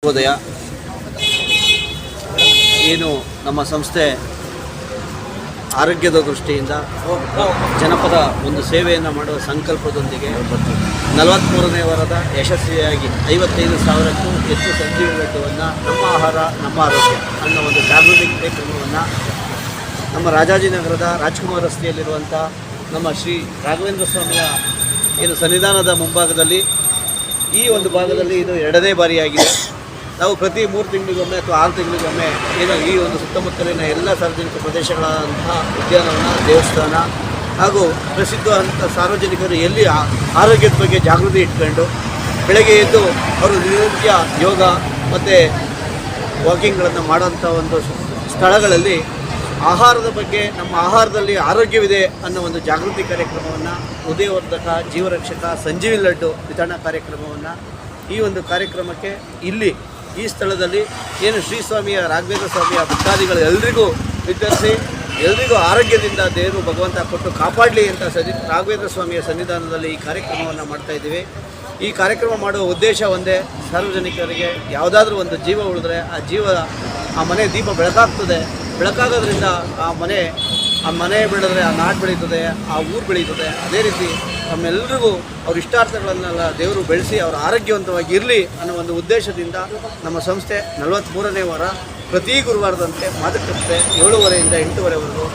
ಶುಭೋದಯ. ಏನು ನಮ್ಮ ಸಂಸ್ಥೆ ಆರೋಗ್ಯದ ದೃಷ್ಟಿಯಿಂದ ಜನಪದ ಒಂದು ಸೇವೆಯನ್ನು ಮಾಡುವ ಸಂಕಲ್ಪದೊಂದಿಗೆ 43ನೇ ವಾರದ ಯಶಸ್ವಿಯಾಗಿ 55,000ಕ್ಕೂ ಹೆಚ್ಚು ಸಂಜೀವಿ ಬೆಟ್ಟವನ್ನು ನಮ್ಮ ಆಹಾರ ನಮ್ಮ ಆರೋಗ್ಯ ಅನ್ನೋ ಒಂದು ಜಾಗೃತಿ ಕಾರ್ಯಕ್ರಮವನ್ನು ನಮ್ಮ ರಾಜಾಜಿನಗರದ ರಾಜ್ಕುಮಾರ್ ರಸ್ತೆಯಲ್ಲಿರುವಂಥ ನಮ್ಮ ಶ್ರೀ ರಾಘವೇಂದ್ರ ಸ್ವಾಮಿಯ ಏನು ಸನ್ನಿಧಾನದ ಮುಂಭಾಗದಲ್ಲಿ ಈ ಒಂದು ಭಾಗದಲ್ಲಿ ಇದು 2ನೇ ಬಾರಿಯಾಗಿದೆ. ನಾವು ಪ್ರತಿ 3 ತಿಂಗಳಿಗೊಮ್ಮೆ ಅಥವಾ 6 ತಿಂಗಳಿಗೊಮ್ಮೆ ಏನು ಈ ಒಂದು ಸುತ್ತಮುತ್ತಲಿನ ಎಲ್ಲ ಸಾರ್ವಜನಿಕ ಪ್ರದೇಶಗಳಂತಹ ಉದ್ಯಾನವನ, ದೇವಸ್ಥಾನ ಹಾಗೂ ಪ್ರಸಿದ್ಧವಾದಂಥ ಸಾರ್ವಜನಿಕರು ಎಲ್ಲಿ ಆರೋಗ್ಯದ ಬಗ್ಗೆ ಜಾಗೃತಿ ಇಟ್ಕೊಂಡು ಬೆಳಗ್ಗೆ ಎದ್ದು ಅವರು ನಿತ್ಯ ಯೋಗ ಮತ್ತು ವಾಕಿಂಗ್ಗಳನ್ನು ಮಾಡೋಂಥ ಒಂದು ಸ್ಥಳಗಳಲ್ಲಿ ಆಹಾರದ ಬಗ್ಗೆ ನಮ್ಮ ಆಹಾರದಲ್ಲಿ ಆರೋಗ್ಯವಿದೆ ಅನ್ನೋ ಒಂದು ಜಾಗೃತಿ ಕಾರ್ಯಕ್ರಮವನ್ನು ಹೃದಯವರ್ಧಕ, ಜೀವರಕ್ಷಕ, ಸಂಜೀವಿ ಲಡ್ಡು ವಿತರಣಾ ಕಾರ್ಯಕ್ರಮವನ್ನು ಈ ಒಂದು ಕಾರ್ಯಕ್ರಮಕ್ಕೆ ಇಲ್ಲಿ ಈ ಸ್ಥಳದಲ್ಲಿ ಏನು ಶ್ರೀ ಸ್ವಾಮಿಯ ರಾಘವೇಂದ್ರ ಸ್ವಾಮಿಯ ಭಕ್ತಾದಿಗಳು ಎಲ್ರಿಗೂ ವಿತರಿಸಿ ಎಲ್ರಿಗೂ ಆರೋಗ್ಯದಿಂದ ದೇವರು ಭಗವಂತ ಕೊಟ್ಟು ಕಾಪಾಡಲಿ ಅಂತ ರಾಘವೇಂದ್ರ ಸ್ವಾಮಿಯ ಸನ್ನಿಧಾನದಲ್ಲಿ ಈ ಕಾರ್ಯಕ್ರಮವನ್ನು ಮಾಡ್ತಾಯಿದ್ದೀವಿ. ಈ ಕಾರ್ಯಕ್ರಮ ಮಾಡುವ ಉದ್ದೇಶ ಒಂದೇ, ಸಾರ್ವಜನಿಕರಿಗೆ ಯಾವುದಾದ್ರೂ ಒಂದು ಜೀವ ಉಳಿದ್ರೆ ಆ ಮನೆ ದೀಪ ಬೆಳಕಾಗೋದ್ರಿಂದ ಆ ಮನೆ ಬೆಳೆದ್ರೆ ಆ ನಾಡು ಬೆಳೀತದೆ, ಆ ಊರು ಬೆಳೀತದೆ. ಅದೇ ರೀತಿ ನಮ್ಮೆಲ್ಲರಿಗೂ ಅವ್ರ ಇಷ್ಟಾರ್ಥಗಳನ್ನೆಲ್ಲ ದೇವರು ಬೆಳೆಸಿ ಅವರು ಆರೋಗ್ಯವಂತವಾಗಿ ಇರಲಿ ಅನ್ನೋ ಒಂದು ಉದ್ದೇಶದಿಂದ ನಮ್ಮ ಸಂಸ್ಥೆ 43ನೇ ವಾರ ಪ್ರತಿ ಗುರುವಾರದಂತೆ ಮಾತುಕತೆ 7:30 ಇಂದ 8:30ವರೆಗೂ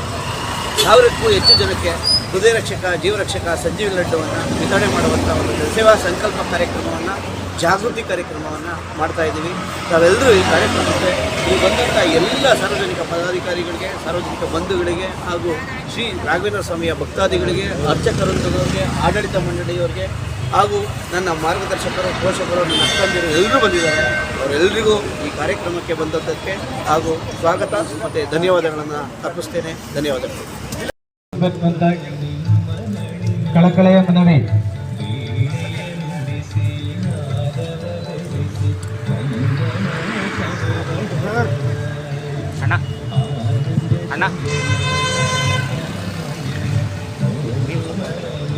1000ಕ್ಕೂ ಹೆಚ್ಚು ಜನಕ್ಕೆ ಹೃದಯ ರಕ್ಷಕ, ಜೀವರಕ್ಷಕ, ಸಂಜೀವಿ ಲಡ್ಡುವನ್ನು ವಿತರಣೆ ಮಾಡುವಂಥ ಒಂದು ಸೇವಾ ಸಂಕಲ್ಪ ಕಾರ್ಯಕ್ರಮವನ್ನು, ಜಾಗೃತಿ ಕಾರ್ಯಕ್ರಮವನ್ನು ಮಾಡ್ತಾಯಿದ್ದೀವಿ. ನಾವೆಲ್ಲರೂ ಈ ಕಾರ್ಯಕ್ರಮಕ್ಕೆ ಈ ಬಂದಂಥ ಎಲ್ಲ ಸಾರ್ವಜನಿಕ ಪದಾಧಿಕಾರಿಗಳಿಗೆ, ಸಾರ್ವಜನಿಕ ಬಂಧುಗಳಿಗೆ ಹಾಗೂ ಶ್ರೀ ರಾಘವೇಂದ್ರ ಸ್ವಾಮಿಯ ಭಕ್ತಾದಿಗಳಿಗೆ, ಅರ್ಚಕರೊಂದಿಗೆ, ಆಡಳಿತ ಮಂಡಳಿಯವರಿಗೆ ಹಾಗೂ ನನ್ನ ಮಾರ್ಗದರ್ಶಕರು, ಪೋಷಕರು, ನನ್ನ ಅಕ್ಕಂದಿರು ಎಲ್ಲರೂ ಬಂದಿದ್ದಾರೆ. ಅವರೆಲ್ಲರಿಗೂ ಈ ಕಾರ್ಯಕ್ರಮಕ್ಕೆ ಬಂದದ್ದಕ್ಕೆ ಹಾಗೂ ಸ್ವಾಗತ ಮತ್ತು ಧನ್ಯವಾದಗಳನ್ನು ಅರ್ಪಿಸ್ತೇನೆ. ಧನ್ಯವಾದಗಳು. ಕಳಕಳೆಯ ಮನವಿ.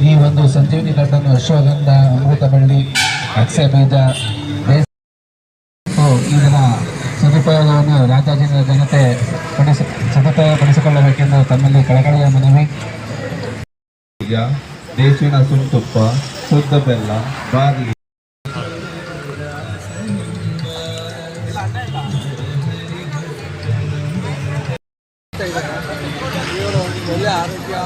ಈ ಒಂದು ಸಂಜೀವಿನಿ ಲಡ್ಡನ್ನು ಅಶ್ವಗಂಧ, ಅಮೃತ ಬಳ್ಳಿ, ಅಕ್ಷಯ ಬೀಜ ಇದರ ಸದುಪಯೋಗವನ್ನು ರಾಜಾಜಿನ ಜನತೆ ಸದುಪಯೋಗಪಡಿಸಿಕೊಳ್ಳಬೇಕೆಂದು ತಮ್ಮಲ್ಲಿ ಕಳಕಳೆಯ ಮನವಿ. ದೇಶಿನ ಸುಣ್ತುಪ್ಪ, ಶುದ್ಧ ಬೆಲ್ಲ, ಬಾರ್ಲಿ ಒಳ್ಳೆ ಆರೋಗ್ಯ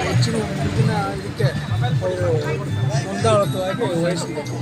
ಹೆಚ್ಚಿನ ಮುಂದಿನ ಇದಕ್ಕೆ ಅವರು ಮುಂದಾಳತ್ವವಾಗಿ ವಹಿಸಬೇಕು.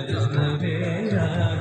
ಶಾಸ್ತ್ರ